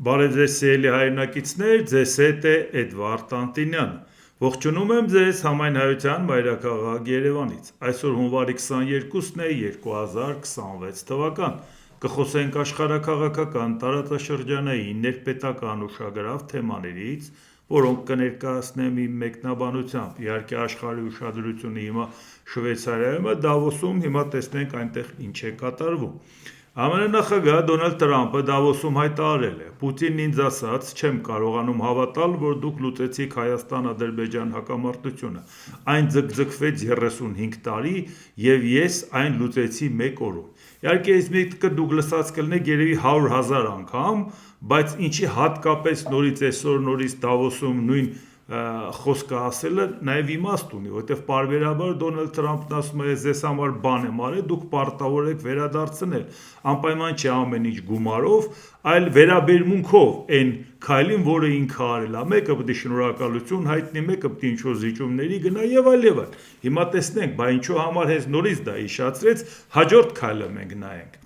Բարև ձեզ սիրելի հայրենակիցներ, ձեզ հետ է Էդվարդ Անտինյանը։ Ողջունում եմ ձեզ Համայն Հայության մայրաքաղաք Երևանից։ Այսօր հունվարի 22-ն է 2026 թվական։ Կխոսենք աշխարհաքաղաքական, տարածաշրջանային, ներպետական ուշագրավ թեմաներից, որոնք կներկայացնեմ իմ մեկնաբանությամբ։ Իհարկե աշխարհի ուշադրությունը հիմա Շվեյցարիայում է, Դավոսում, հիմա տեսնենք այնտեղ ինչ է կատարվում։ ԱՄՆ նախագահ Դոնալդ Թրամփը Դավոսում հայտարարել է. Պուտինն ինձ ասաց, չեմ կարողանում հավատալ, որ դուք լուծեցիք Հայաստան-Ադրբեջան հակամարտությունը։ Այն ձգձգվեց 35 տարի և ես այն լուծեցի մեկ օրում։ Իհարկե այս միտքը դուք լսած կլինեք երևի 100,000 անգամ, բայց ինչի հատկապես նորից այսօր նորից Դավոսում նույն խոսքը ասելը նաև իմաստ ունի, որովհետև պարբերաբար Դոնալդ Թրամփն ասում է, ես ձեզ համար բան եմ արել, դուք պարտավոր եք վերադարձնել, անպայման չէ ամեն ինչ գումարով, այլ վերաբերմունքով այն քայլին, որը ինքը արել է, մեկը պետք է շնորհակալություն հայտնի, մեկը պետք է ինչ-որ զիջումների գնա եւ այլ եւ այլ։ Հիմա տեսնենք, բա ինչու համար հենց նորից դա հիշացրեց, հաջորդ քայլը մենք նայենք։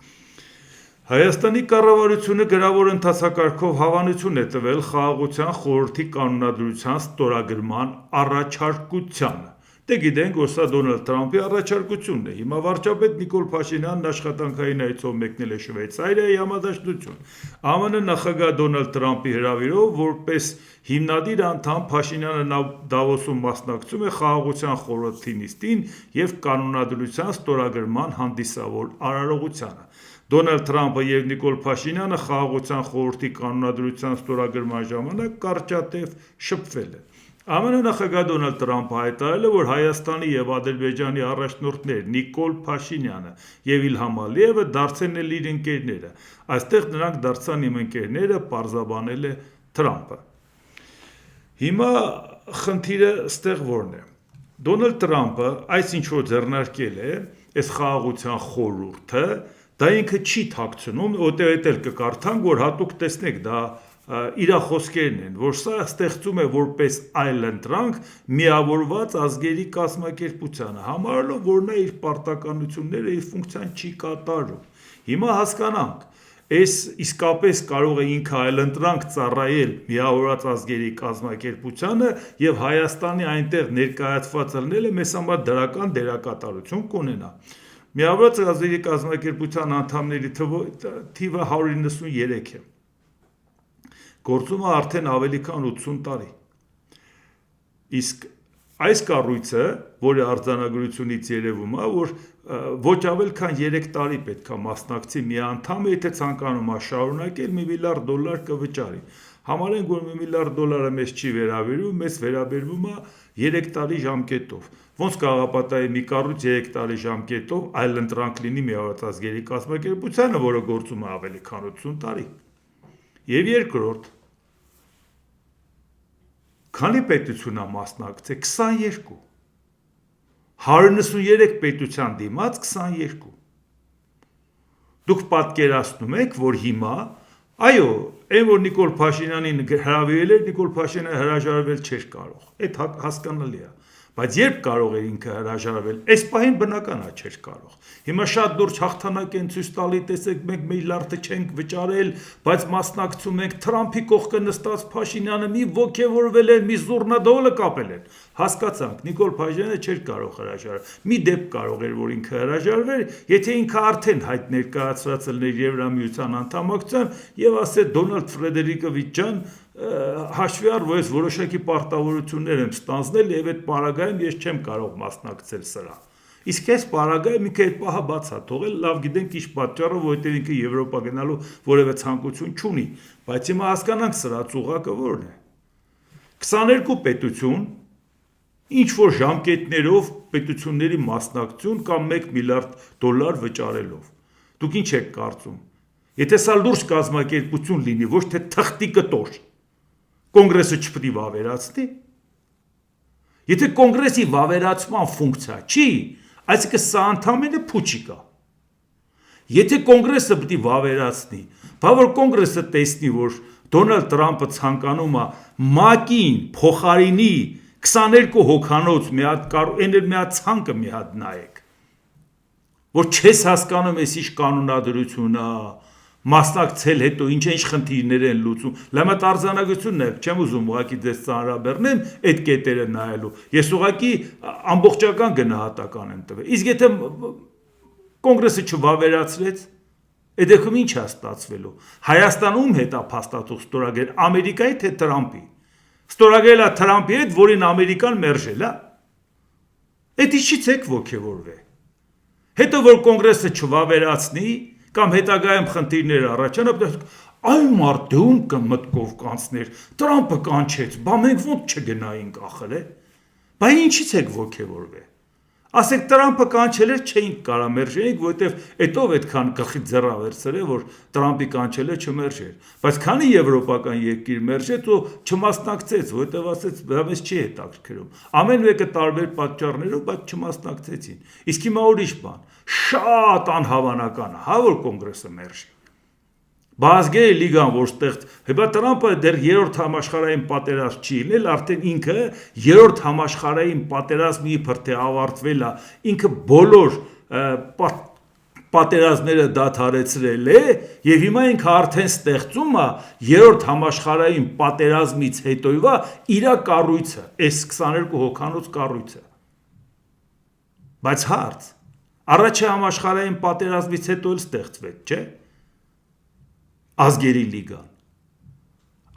Հայաստանի կառավարությունը գրավոր ընթացակարգով հավանություն է տվել Խաղաղության խորհրդի կանոնադրության ստորագրման առաջարկությանը։ Դե գիտենք, որ սա Դոնալդ Թրամփի առաջարկությունն է։ Հիմա վարչապետ Նիկոլ Փաշինյանն աշխատանքային այցով մեկնել է Շվեյցարիա համադաշնություն։ ԱՄՆ նախագահ Դոնալդ Թրամփի հրավերով որպես հիմնադիր անդամ Փաշինյանը Դավոսում մասնակցում է Խաղաղության խորհրդի նիստին և կանոնադրության ստորագրման հանդիսավոր արարողությանը։ Դոնալդ Թրամփը և Նիկոլ Փաշինյանը Խաղաղության խորհրդի կանոնադրության ստորագրման ժամանակ կարճատև շփվել են։ ԱՄՆ նախագահ Դոնալդ Թրամփը հայտարարել է, որ Հայաստանի և Ադրբեջանի առաջնորդներ Նիկոլ Փաշինյանը և Իլհամ Ալիևը դարձել են իր ընկերները։ Այստեղ նրանք դարձան իմ ընկերները, պարզաբանել է Թրամփը։ Հիմա խնդիրը ստեղ որն է։ Դոնալդ Թրամփը այս ինչ որ ձեռնարկել է, այս Խաղաղության խորհուրդը, դա ինքը չի թաքցնում, որտեղ էլ կկարդանք, որ հատուկ տեսնեք, դա իր խոսքերն են, որ սա ստեղծում է որպես այլընտրանք միավորված ազգերի կազմակերպությանը, համարելով, որ նա իր պարտականությունները իր ֆունկցիան չի կատարում։ Հիմա հասկանանք, այս իսկապես կարող է ինքը այլընտրանք ծառայել միավորված ազգերի կազմակերպությանը և Հայաստանի այնտեղ ներկայացված ելնելը մեզ համար դրական դերակատարություն կունենա։ Միավորված ազգերի կազմակերպության անդամների թիվը 193 է։ Գործում է արդեն ավելի քան 80 տարի։ Իսկ այս կառույցը, որի արձանագրությունից երևում է, որ ոչ ավել քան 3 տարի պետք է մասնակցի մի անդամը, եթե ցանկանում է շարունակել, $1 միլիարդ կվճարի։ Համարենք, որ $1 միլիարդ մեզ չի վերաբերում, մեզ վերաբերվում է 3 տարի ժամկետով։ Ոնց կարող է պատահի մի կառույց 3 տարի ժամկետով այլընտրանք լինի Միավորված ազգերի կազմակերպությանը, որը գործում է ավելի քան 80 տարի։ Եվ երկրորդ, քանի պետություն է մասնակցել 22։ 193 պետության դիմաց 22։ Դուք պատկերացնում եք, որ հիմա, այո, այն որ Նիկոլ Փաշինյանին հրավիրել էր, Նիկոլ Փաշինյանը հրաժարվել չէր կարող, այդ հասկանալի է, բայց երբ կարող էր ինքը հրաժարվել, այս պահին բնական է չէր կարող։ Հիմա շատ լուրջ հաղթանակ են ցույց տալի, տեսեք, մենք միլիարդը չենք վճարել, բայց մասնակցում ենք Թրամփի կողքը նստած Փաշինյանը մի ոգևորվել են, մի զուռնադոլը կապել են։ Հասկացանք, Նիկոլ Փաշինյանը չէր կարող հրաժարվել։ Մի դեպք կարող էր, որ ինքը հրաժարվեր, եթե ինքը արդեն հայտ ներկայացրած լիներ Եվրամիության անդամակցության եւ ասեր Դոնալդ Ֆրեդերիկովիչ ջան, հաշվի առ, որ ես որոշակի պարտավորություններ եմ ստանձնել եւ այդ պարագայում ես չեմ կարող մասնակցել սրա։ Իսկ այս պարագայում ինքը այդ պահը բաց է թողել, լավ գիտենք ինչ պատճառով, որովհետեւ ինքը Եվրոպա գնալու որևէ ցանկություն չունի, բայց հիմա հասկանանք սրա ծուղակը որն է։ 22 պետություն, ինչ որ ժամկետներով պետությունների մասնակցություն կամ $1 միլիարդ վճարելով։ Դուք ինչ եք կարծում։ Եթե սա լուրջ կազմակերպություն լինի, ոչ թե թղթի կտոր, կոնգրեսը չպետք է վավերացնի։ Եթե կոնգրեսի վավերացման ֆունկցիա չի, այսինքն սա ընդամենը փուչիկ է։ Եթե կոնգրեսը պետք է վավերացնի, բա որ կոնգրեսը տեսնի, որ Դոնալդ Թրամփը ցանկանում է ՄԱԿ-ին փոխարինի 22 հոգանոց մի հատ այն էլ մի հատ ցանկը մի հատ նայեք, որ չես հասկանում ես ինչ կանոնադրություն է, Մասնակցել հետո ինչ խնդիրներ են լուծում։ Լամա տարձանագությունն է, չեմ ուզում ուղղակի դες ծանրաբեռնեմ այդ կետերը նայելու։ Ես ուղղակի ամբողջական գնահատական եմ տվել։ Իսկ եթե կոնգրեսը չվավերացրեց, այդ դեպքում ինչ է ստացվելու։ Հայաստանում հետ է փաստաթուղթ ստորագրել Ամերիկայի թե Տրամպի։ Ստորագրել է Տրամպի հետ, որին Ամերիկան մերժել է։ Այդ ինչից եք ոգևորվել։ Հետո որ կոնգրեսը չվավերացնի կամ հետագայում խնդիրներ առաջանա, այ մարդը ում մտքով կանցներ, Տրամպը կանչեց, բա մենք ոնց չգնայինք ախր է։ Բա ինչից եք ոգևորվել։ Ասեք Տրամպը կանչել էր, չէինք կարա մերժեինք, որովհետև այդով այդքան գլխի ձեռավերցրել է, որ Տրամպի կանչել է չմերժեր։ Բայց քանի եվրոպական երկիր մերժեց ու չմասնակցեց, որովհետև ասեց, դա մեզ չի հետաքրքրում։ Ամեն մեկը տարբեր պատճառներով, բայց չմասնակցեցին։ Իսկ հիմա ուրիշ բան, շատ անհավանական է, հա որ կոնգրեսը մերժի։ Բազգերի լիգան, որ ստեղծ, հետո Տրամպը դեռ երրորդ համաշխարհային պատերազմ չի լինել, արդեն ինքը երրորդ համաշխարհային պատերազմի իբրթե ավարտվել է, ինքը բոլոր պատերազմները դադարեցրել է, եւ հիմա ինքը արդեն ստեղծում է երրորդ համաշխարհային պատերազմից հետոյվա իր կառույցը, այս 22 հոգանոց կառույցը։ Բայց հարց, առաջի համաշխարհային պատերազմից հետո էլ ստեղծվեց, չէ՞։ Ազգերի լիգան։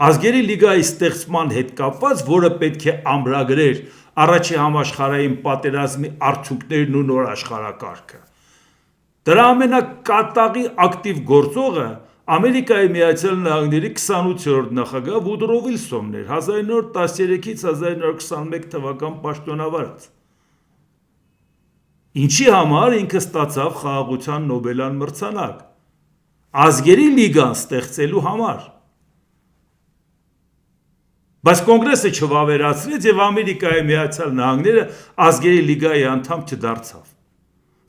Ազգերի լիգայի ստեղծման հետ կապված, որը պետք է ամրագրեր առաջի համաշխարհային պատերազմի արդյունքներն ու նոր աշխարհակարգը։ Դրա ամենակատաղի ակտիվ գործողը Ամերիկայի Միացյալ Նահանգների 28-րդ նախագահ Վուդրո Վիլսոնն էր, 1913-ից 1921 թվական պաշտոնավարած։ Ինչի համար ինքը ստացավ խաղաղության Նոբելյան մրցանակ։ Ազգերի լիգան ստեղծելու համար։ Բայց կոնգրեսը չվավերացրեց եւ Ամերիկայի Միացյալ Նահանգները ազգերի լիգայի անդամ չդարձավ։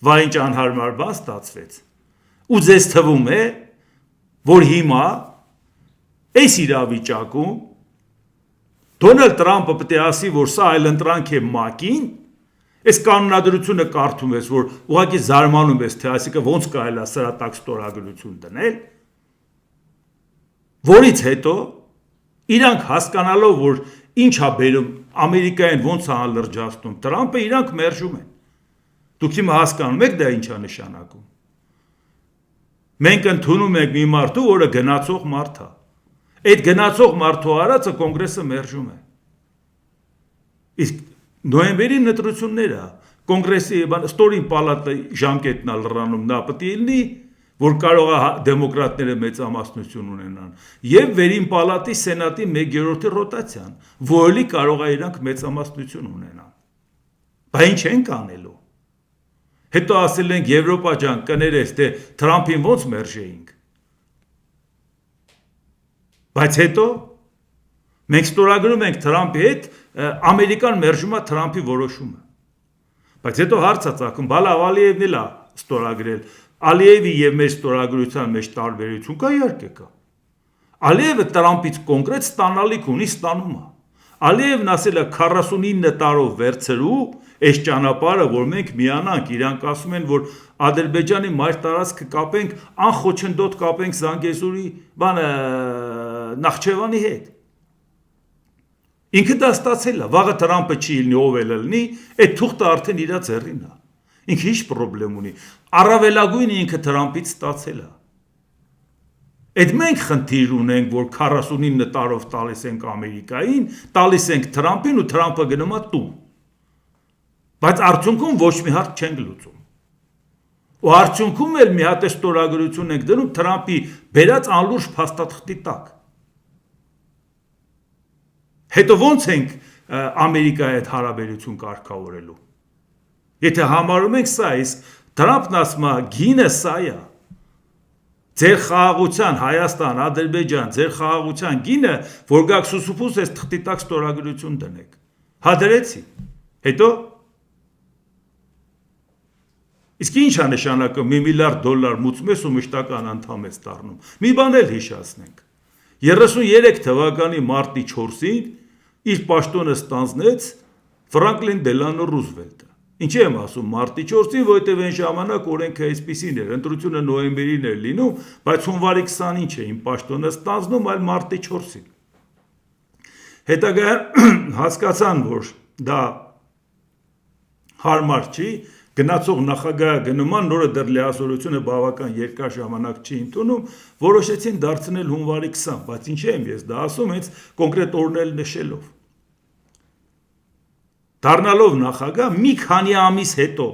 Վայ ինչ անհարմար բան ստացվեց։ Ու ձեզ թվում է, որ հիմա այս իրավիճակում Դոնալդ Տրամպը պետք է ասի, որ սա այլընտրանք է ՄԱԿ-ին, այս կանոնադրությունը կարդում ես, որ ուղղակի զարմանում ես, թե այսինքն ոնց կարելի է սրա տակ ստորագրություն դնել, որից հետո իրանք հասկանալով, որ ինչ է բերում Ամերիկային ոնց է լրջացնում Տրամպը, իրանք մերժում են։ Դուք հիմա հասկանում եք դա ինչ է նշանակում։ Մենք ընդունում ենք մի մարդու, որը գնացող մարդ է։ Այդ գնացող մարդու արածը կոնգրեսը մերժում է։ Իսկ նոյեմբերի ընտրությունները կոնգրեսի ստորին պալատը ժամկետն է լրանում, նա պետք է լինի, որ կարող է դեմոկրատները մեծամասնություն ունենան, եւ վերին պալատի սենատի 1/3 ռոտացիան, որի կարող է իրանք մեծամասնություն ունենան։ Բայց ինչ ենք անելու։ Հետո ասել ենք Եվրոպա ջան, կներես, թե Տրամփին ոնց մերժեինք։ Բայց հետո մենք ստորագրում ենք Տրամփի հետ, Ամերիկան մերժում է Տրամփի որոշումը։ Բայց հետո հարց է ծագում, բալավ Ալիևն էլ է ստորագրել։ Ալիևի եւ մեր ստորագրության մեջ տարբերություն կա, իհարկե կա։ Ալիևը Տրամփից կոնկրետ ստանալիք ունի, ստանում է։ Ալիևն ասել է 49 տարով վերցրու այս ճանապարհը, որ մենք միանանք, իրանք ասում են, որ Ադրբեջանի մայր տարածքը կապենք, անխոչնդոտ կապենք Զանգեզուրի Նախճեվանի հետ։ Ինքը դա ստացել է, վաղը Տրամպը չի լինի, ով էլ լինի, այդ թուղթը արդեն իր ձեռին է։ Ինքը ինչ պրոբլեմ ունի։ Առավելագույնը ինքը Տրամպից ստացել է։ Այդ մենք խնդիր ունենք, որ 49 տարով տալիս ենք Ամերիկային, տալիս ենք Տրամպին ու Տրամպը գնում է տուն։ Բայց արդյունքում ոչ մի հարց չենք լուծում։ Ու արդյունքում էլ մի հատ է ստորագրություն ենք դնում Տրամպի բերած անլուրջ փաստաթղթի տակ։ Հետո ոնց ենք Ամերիկայի հետ հարաբերություն կարգավորելու։ Եթե համարում ենք սա, իսկ Տրամպն ասում է, գինը սա է։ Ձեր խաղաղության Հայաստան, Ադրբեջան, ձեր խաղաղության գինը, որ գաք սուսուփուս ես թղթի տակ ստորագրություն դնեք։ Հա դրեցի։ Հետո իսկ ինչ է նշանակում $1 միլիարդ մուծում ես ու մշտական անդամ ես դառնում։ Մի բան էլ հիշեցնենք։ 33 թվականի մարտի 4-ին իր պաշտոնը ստանձնեց Ֆրանկլին Դելանո Ռուզվելտը։ Ինչի եմ ասում մարտի 4-ին, որովհետև այն ժամանակ օրենքը այսպիսին էր, ընտրությունը նոյեմբերին էր լինում, բայց հունվարի 20-ին չէին պաշտոնը ստանձնում, այլ մարտի 4-ին։ Հետագայում հասկացան, որ դա հարմար չի, գնացող նախագահը գնման, նորը դեռ լիազորությունը բավական երկար ժամանակ չի ընդունում, որոշեցին դարձնել հունվարի 20, բայց ինչի եմ ես դա ասում, հենց կոնկրետ օրնել նշելով։ Դառնալով նախագահ մի քանի ամիս հետո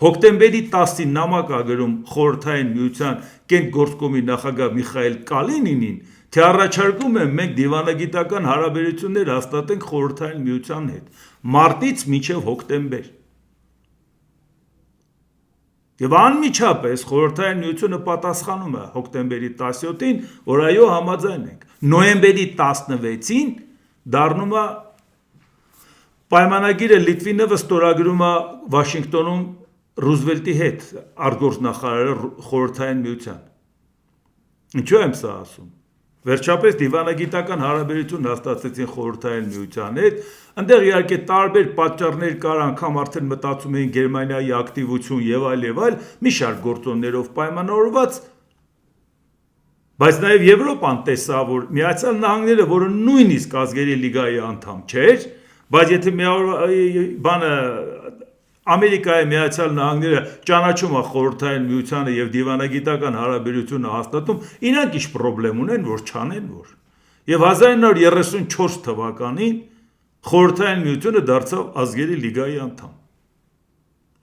հոկտեմբերի 10-ին նամակ ա գրում խորհրդային միության կենտգործկոմի նախագահ Միխայել Կալինինին, թե առաջարկում եմ մենք դիվանագիտական հարաբերություններ հաստատենք խորհրդային միության հետ մարտից մինչև հոկտեմբեր։ Եվ անմիջապես խորհրդային միությունը պատասխանում է հոկտեմբերի 17-ին, որ այո համաձայն ենք։ Նոյեմբերի 16-ին դառնում է պայմանագիրը Լիտվինովը ստորագրում է Վաշինգտոնում Ռուզվելտի հետ արտգործնախարարը խորհրդային միության։ Ինչու եմ սա ասում։ Վերջապես դիվանագիտական հարաբերություն հաստատեցին խորհրդային միության հետ, այնտեղ իհարկե տարբեր պատճառներ կար, անգամ արդեն մտածում էին Գերմանիայի ակտիվություն եւ այլ, մի շարք գործոններով պայմանավորված, բայց նաեւ Եվրոպան տեսավ, որ Միացյալ Նահանգները, որը նույնիսկ ազգերի լիգայի անդամ չէր, բայց եթե Ամերիկայի Միացյալ Նահանգները ճանաչում է խորհրդային միությանը եւ դիվանագիտական հարաբերությունը հաստատում, իրանք ինչ խնդրեմ ունեն, որ չանեն որ։ Եվ 1934 թվականին խորհրդային միությունը դարձավ ազգերի լիգայի անդամ։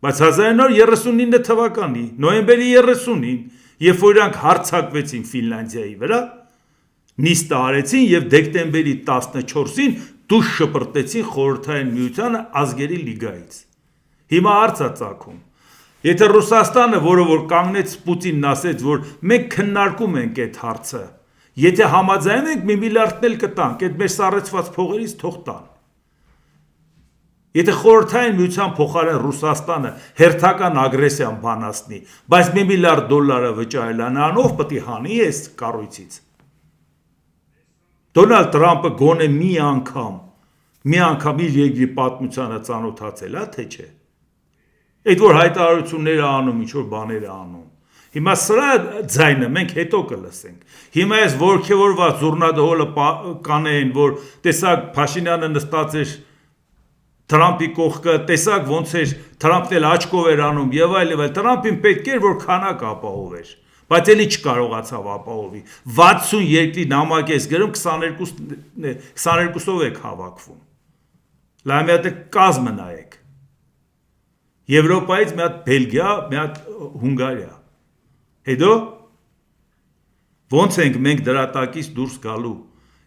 Բայց 1939 թվականի նոյեմբերի 30-ին, երբ որ իրանք հարձակվեցին Ֆինլանդիայի վրա, նիստը արեցին եւ դեկտեմբերի 14-ին դուրս շպրտեցին խորհրդային միությանը ազգերի լիգայից։ Հիմա հարց է ծագում։ Եթե Ռուսաստանը, որը որ կանգնեց Պուտինն ասեց, որ մենք քննարկում ենք այդ հարցը, եթե համաձայն ենք մի միլիարդն էլ կտանք, այդ մեր սառեցված փողերից թող տան։ Եթե խորհրդային միության փոխարեն Ռուսաստանը հերթական ագրեսիան բանացնի, բայց $1 միլիարդ վճարել անով պետք է հանի այս կառույցից։ Դոնալդ Թրամփը գոնե մի անգամ իր երկրի պատմությանը ծանոթացել է, թե չէ։ Այդ որ հայտարարությունները անում, ինչ որ բաներ անում։ Հիմա սրա ձայնը մենք հետո կլսենք։ Հիմա այս ողջևորված զուռնադհոլը կանեն, որ տեսակ Փաշինյանը նստած էր Թրամփի կողքը, տեսակ ոնց էր Թրամփն էլ աչքով էր անում եւ այլ։ Թրամփին պետք էր որ քանակ ապահովեր, բայց էլի չկարողացավ ապահովի։ 60 երկրի նամակ ես գրում 22-ով եք հավաքվում։ Լավ մի հատ կազմը նայեք։ Եվրոպայից մի հատ Բելգիա, մի հատ Հունգարիա։ Հետո ոնց ենք մենք դրատակից դուրս գալու։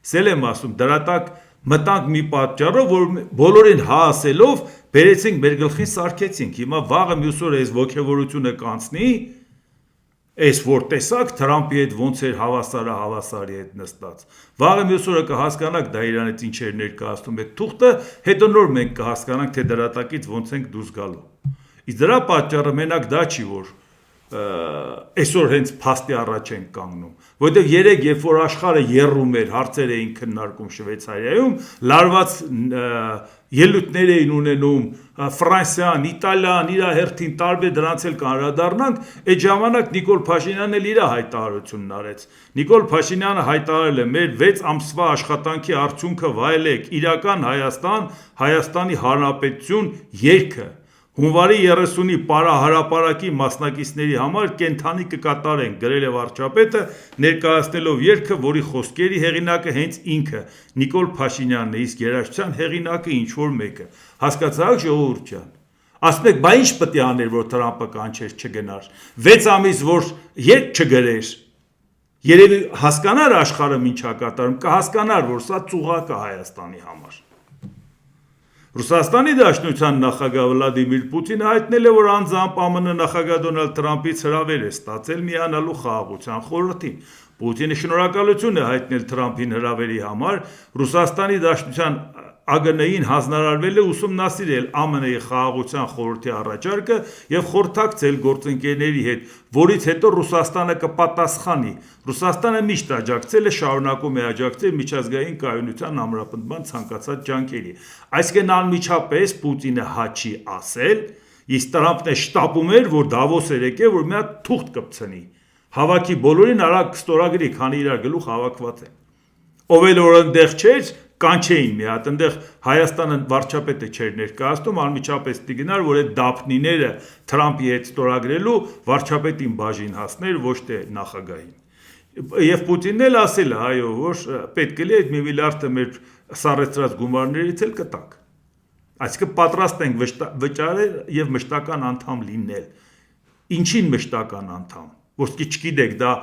Սել եմ ասում, դրատակ մտանք մի պատճառով, որ բոլորին հա ասելով բերեցինք մեր գլխին սարքեցինք։ Հիմա վաղը մյուս օրը այս ողջևորությունը կանցնի, այս որ տեսակ Թրամփի հետ ոնց էր հավասարի հետ նստած։ Վաղը մյուս օրը կհասկանաք դա իրանից ինչ էր ներկայացնում այդ թուղթը, հետո նոր մենք կհասկանանք թե դրատակից ոնց ենք դուրս գալու։ Իսկ դրա պատճառը մենակ դա չի, որ այսօր հենց փաստի առաջ են կանգնում, որովհետև երեք երբ որ աշխարհը եռում էր, հարցեր էին քննարկում Շվեյցարիայում, լարված ելույթներ էին ունենում Ֆրանսիան, Իտալիան, իր հերթին տարբեր դրանց էլ կանրադառնանք, այդ ժամանակ Նիկոլ Փաշինյանն էլ իր հայտարարությունն արեց։ Նիկոլ Փաշինյանը հայտարարել է մեր 6 ամսվա աշխատանքի արդյունքը վայելեք, իրական Հայաստան, Հայաստանի Հանրապետություն երգը Հունվարի 30-ի պարահրապարակի մասնակիցների համար կենթանի կկատարենք, գրել է վարչապետը, ներկայացնելով երգը, որի խոսքերի հեղինակը հենց ինքը Նիկոլ Փաշինյանն է, իսկ երաժշտության հեղինակը ինչ որ մեկը։ Հասկացաք ժողովուրդ ջան։ Ասում եք, բա ինչ պետք է աներ, որ Թրամփը կանչեր չգնար։ 6 ամիս որ երգ չգրեր։ Երևի հասկանար աշխարհը ինչա կատարում, կհասկանար, որ սա ծուղակ է Հայաստանի համար։ Ռուսաստանի Դաշնության նախագահ Վլադիմիր Պուտինը հայտնել է, որ անձամբ ԱՄՆ նախագահ Դոնալդ Թրամփից հրավեր է ստացել միանալու խաղաղության խորհրդին։ Պուտինը շնորհակալություն է հայտնել Թրամփին հրավերի համար, Ռուսաստանի Դաշնության ԱԳՆ-ին հանձնարարվել է ուսումնասիրել ԱՄՆ-ի խաղաղության խորհրդի առաջարկը եւ խորհրդակցել գործընկերների հետ, որից հետո Ռուսաստանը կպատասխանի։ Ռուսաստանը միշտ աջակցել է, շարունակում է աջակցել միջազգային կայունության ամրապնդման ցանկացած ջանքերի։ Այսինքն անմիջապես Պուտինը հաչի ասել, իսկ Տրամփն է շտապում էր, որ Դավոս էր եկել, որ մի հատ թուղթ կպցնի։ Հավաքի բոլորին արագ կստորագրի, քանի իրար գլուխ հավաքված են։ Ով էլ որ այնտեղ չէր, կանչեին մի հատ, այնտեղ Հայաստանը վարչապետը չէր ներկայացնում, անմիջապես պիտի գնար, որ այդ դափնիները Թրամփի հետ ստորագրելու վարչապետին բաժին հասներ, ոչ թե նախագահին։ Եվ Պուտինն էլ ասել է, այո, որ պետք է այդ 1 միլիարդը մեր սառեցրած գումարներից էլ կտակ։ Այսինքն պատրաստ ենք վճարել եւ մշտական անդամ լինել։ Ինչին մշտական անդամ։ Ոսկի չգիտեք, դա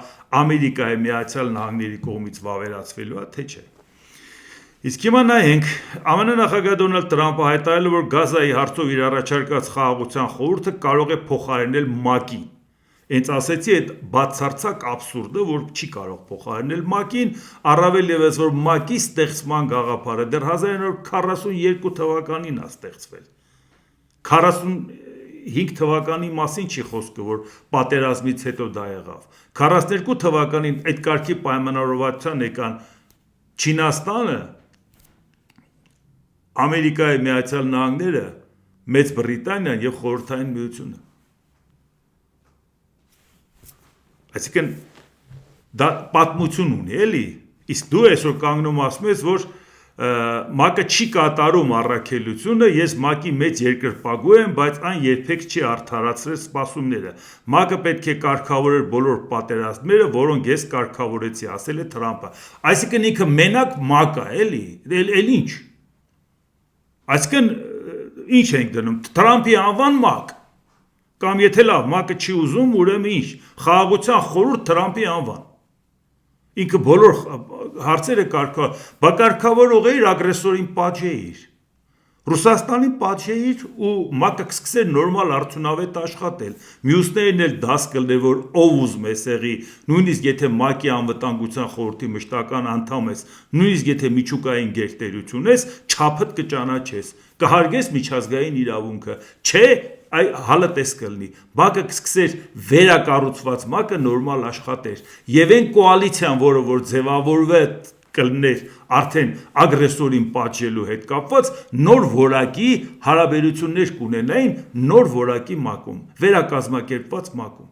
Ամերիկայի Միացյալ Նահանգների կողմից վավերացվելու է, թե չէ։ Իսկ հիմա նայենք, ԱՄՆ նախագահ Դոնալդ Տրամփը հայտարարել է, որ Գազայի հարցով իր առաջարկած խաղաղության խորհուրդը կարող է փոխարինել ՄԱԿ-ին։ Հենց ասեցի, այդ բացարձակ աբսուրդը, որ չի կարող փոխարինել ՄԱԿ-ին, առավել ևս որ ՄԱԿ-ի ստեղծման գաղափարը դեռ 1942 թվականին է ստեղծվել։ 45 թվականի մասին չի խոսքը, որ պատերազմից հետո դա եղավ։ 42 թվականին այդ կարգի պայմանավորվածության եկան Չինաստանը, Ամերիկայի Միացյալ Նահանգները, Մեծ Բրիտանիան եւ Խորհրդային Միությունը։ Այսինքն դա պատմություն ունի, էլի։ Իսկ դու այսօր կանգնում ասում ես, որ ՄԱԿ-ը չի կատարում առաքելությունը, ես ՄԱԿ-ի մեծ երկրպագու եմ, բայց այն երբեք չի արդարացրել սպասումները։ ՄԱԿ-ը պետք է կարգավորեր բոլոր պատերազմները, որոնք ես կարգավորեցի, ասել է Թրամփը։ Այսինքն ինքը մենակ ՄԱԿ-ը, էլի, էլ ինչ։ Այսինքն ինչ ենք դնում, Թրամփի անվան ՄԱԿ, կամ եթե լավ ՄԱԿ-ը չի ուզում, ուրեմն ինչ, խաղաղության խորհուրդ Թրամփի անվան։ Ինքը բոլոր հարցերը կարգավորող էր, ագրեսորին պատժեիր, Ռուսաստանին պատժեիր ու ՄԱԿ-ը կսկսեր նորմալ արդյունավետ աշխատել, մյուսներին էլ դաս կլներ, որ ով ուզում է սեղի, նույնիսկ եթե ՄԱԿ-ի անվտանգության խորհրդի մշտական անդամ ես, նույնիսկ եթե միջուկային գերտերություն ես, չափդ կճանաչես, կհարգես միջազգային իրավունքը, չէ, հալը տես կլինի, ՄԱԿ-ը կսկսեր վերակառուցված ՄԱԿ-ը նորմալ աշխատեր, եւ այն կոալիցիան, որը որ ձևավորվել կլներ արդեն ագրեսորին պատժելու հետ կապված, նոր որակի հարաբերություններ կունենային նոր որակի ՄԱԿ-ում, վերակազմակերպված ՄԱԿ-ում։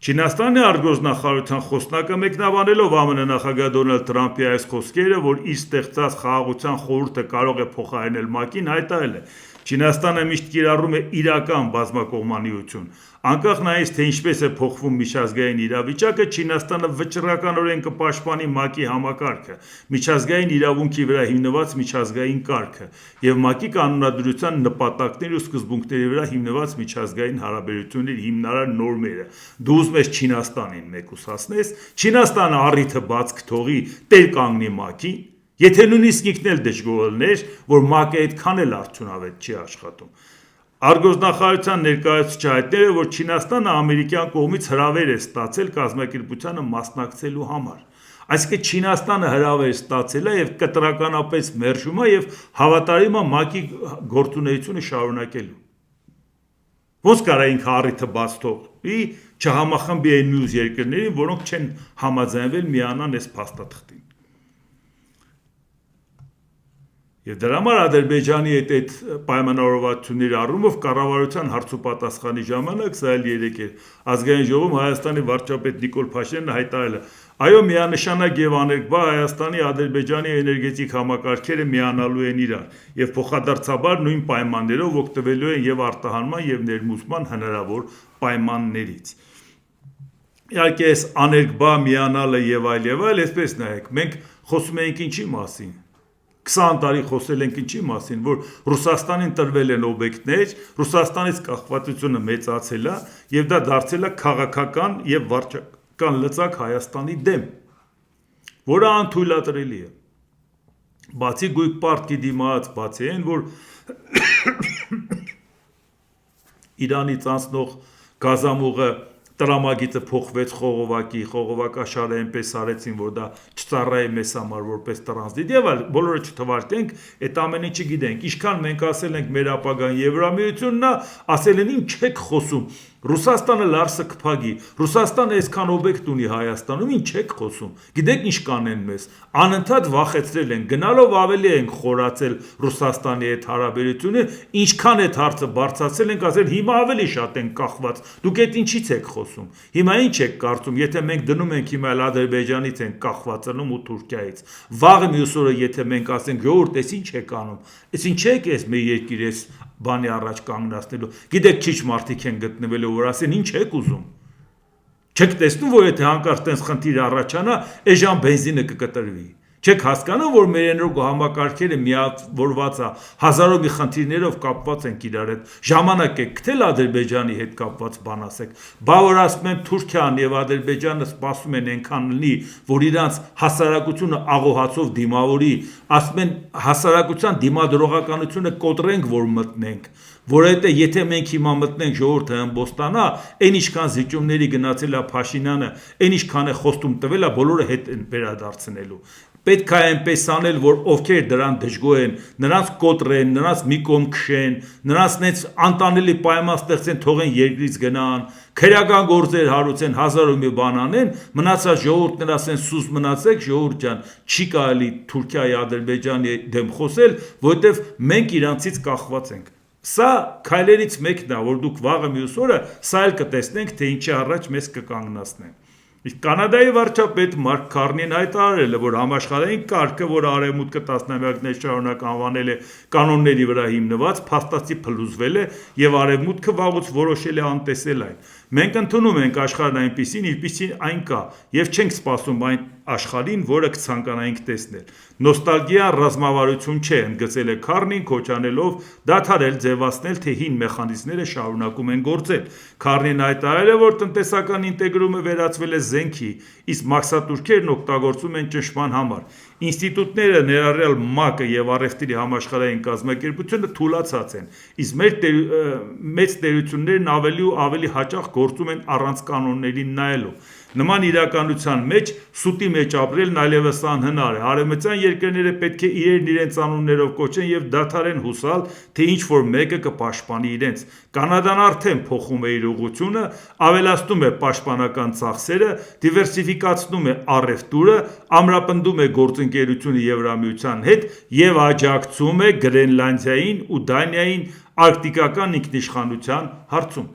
Չինաստանի արտգործնախարարության խոսնակը մեկնաբանելով ԱՄՆ նախագահ Դոնալդ Տրամփի այս խոսքերը, որ իր ստեղծած խաղաղության խորհուրդը կարող է փոխարինել ՄԱԿ-ին, հայտարարել է. Չինաստանը միշտ կիրառում է իրական բազմակողմանիություն։ Անկախ նայից, թե ինչպես է փոխվում միջազգային իրավիճակը, Չինաստանը վճռականորեն կպաշտպանի ՄԱԿ-ի համակարգը, միջազգային իրավունքի վրա հիմնված միջազգային կարգը եւ ՄԱԿ-ի կանոնադրության նպատակների ու սկզբունքների վրա հիմնված միջազգային հարաբերությունների հիմնարար նորմերը։ Դու ուզում ես Չինաստանին մեկուսացնես, Չինաստանը առիթը բաց կթողի, տեր կանգնի ՄԱԿ-ին, եթե նույնիսկ ինքն էլ դժգոհներ, որ ՄԱԿ-ը այդքան էլ արդյունավետ չի աշխատում։ Արտգործնախարարության ներկայացուցիչը հայտնել է, որ Չինաստանը ամերիկյան կողմից հրավեր է ստացել կազմակերպությանը մասնակցելու համար։ Այսինքն Չինաստանը հրավեր ստացել է եւ կտրականապես մերժում է եւ հավատարիմ է ՄԱԿ-ի գործունեությունը շարունակելու։ Ոնց կարա ինքը առիթը բաց թողի, չհամախմբի այն մյուս երկրներին, որոնք չեն համաձայնվել միանան այս փաստաթղթին։ Եվ դրա համար Ադրբեջանի այդ պայմանավորվածությունների առումով կառավարության հարցուպատասխանի ժամանակ սա էլ երեկ էր Ազգային ժողովում Հայաստանի վարչապետ Նիկոլ Փաշինյանը հայտարարել է. այո, միանշանակ եւ աներկբա Հայաստանի Ադրբեջանի էներգետիկ համակարգերը միանալու են իրար եւ փոխադարձաբար նույն պայմաններով օգտվելու են եւ արտահանման եւ ներմուծման հնարավոր պայմաններից։ Իհարկե, այս աներկբա միանալը եւ այլ, այսպես նայեք, մենք խոսում ենք ինչի մասին։ 20 տարի խոսել ենք ինչի մասին, որ Ռուսաստանին տրվել են օբյեկտներ, Ռուսաստանից կախվածությունը մեծացել է եւ դա դարձել է քաղաքական եւ վարչական լծակ Հայաստանի դեմ, որը անթույլատրելի է։ Բացի գույք պարտքի դիմաց, բացի այն, որ Իրանից անցնող գազամուղը տրամագիծը փոխվեց խողովակաշարը այնպես արեցին, որ դա չծառայի մեզ համար որպես տրանզիտ եւ այլ, բոլորը չթվարկենք, այդ ամեն ինչը գիտենք, ինչքան մենք ասել ենք մեր ապագան Եվրամիությունն է, ասել են ինչ չեք խոսում, Ռուսաստանը Լարսը կփագի, Ռուսաստանը այսքան օբյեկտ ունի Հայաստանում, ինչ չեք խոսում, գիտեք ինչ կանեն մեզ, անընդհատ վախեցրել են, գնալով ավելի ենք խորացել Ռուսաստանի հետ հարաբերությունը, ինչքան այդ հարցը բարձրացել ենք, ասել հիմա ավելի շատ են կախված, դուք այդ ինչից եք խոսում, հիմա ինչ եք կարծում, եթե մենք դնում ենք հիմա Ադրբեջանից ենք կախված անում ու Թուրքիայից, վաղը մյուս օրը եթե մենք ասենք ժողովուրդ, այս ինչ եք անում, այս ինչ եք այս մեր երկիրը այս բանի առաջ կանգնացնելու, գիտեք քիչ մարդիկ են գտնվելու, որ ասեն ինչ եք ուզում, չեք տեսնում, որ եթե հանկարծ տես խնդիր առաջանա, այժմ բենզինը կկտրվի, չեք հասկանում, որ մեր էներգո համակարգերը միավորված է, հազարով մի խնդիրներով կապված ենք իրար հետ, ժամանակ է գտել Ադրբեջանի հետ կապված բան ասեք, բա որ ասում են Թուրքիան եւ Ադրբեջանը սպասում են այնքան լինի, որ իրանց հասարակությունը աղոհացով դիմավորի, ասում են հասարակության դիմադրողականությունը կոտրենք, որ մտնենք, որովհետեւ եթե մենք հիմա մտնենք ժողովուրդը հմբոստանա, այն ինչքան զիջումների գնացել է Փաշինյանը, այն ինչքան է խոստում տվել է, բոլորը հետ են վերադարձնելու։ Պետք է այնպես անել, որ ովքեր դրան դժգոհ են, նրանց կոտրեն, նրանց մի կողմ քշեն, նրանց նենց անտանելի պայման ստեղծեն, թողեն երկրից գնան, քրեական գործեր հարուցեն, հազարով մի բան անեն, մնացած ժողովուրդն ասեն սուս մնացեք, ժողովուրդ ջան, չի կարելի Թուրքիայի, Ադրբեջանի դեմ խոսել, որովհետև մենք իրանցից կախված ենք։ Սա քայլերից մեկն է, որ դուք վաղը մյուս օրը սա էլ կտեսնենք, թե ինչի առաջ մեզ կկանգնացնեն։ Կանադայի վարչապետ Մարկ Քարնին հայտարարել է, որ համաշխարհային կարգը, որ արևմուտքը տասնամյակներ շարունակ անվանել է կանոնների վրա հիմնված, փաստացի փլուզվել է եւ արևմուտքը վաղուց որոշել է անտեսել այն։ Մենք ընդունում ենք աշխարհն այնպիսին, ինչպիսին այն կա, եւ չենք սպասում այն աշխարհին, որը կցանկանայինք տեսնել։ Նոստալգիան ռազմավարություն չէ, ընդգծել է Քարնին, կոչանելով դադարել ձևացնել, թե հին մեխանիզմները շարունակում են գործել։ Քարնին հայտարարել է, որ տնտեսական ինտեգրումը վերածվել է զենքի, իսկ մաքսատուրքերն օգտագործում են ճնշման համար։ Ինստիտուտները, ներառյալ ՄԱԿ-ը եւ Առևտրի համաշխարհային կազմակերպությունը թուլացած են, իսկ մեծ տերություններն ավելի ու ավելի հաճախ գործում են առանց կանոններին նայելու։ Նման իրականության մեջ սուտի մեջ ապրելն այլևս անհնար է։ Արևմտյան երկրները պետք է իրենց անուններով կոչեն եւ դադարեն հուսալ, թե ինչ որ մեկը կպաշտպանի իրենց։ Կանադան արդեն փոխում է իր ուղղությունը, ավելացնում է պաշտպանական ծախսերը, դիվերսիֆիկացնում է առևտուրը, ամրապնդում է գործընկերությունը Եվրամիության հետ եւ աջակցում է Գրենլանդիային ու Դանիային արկտիկական ինքնիշխանության հարցում։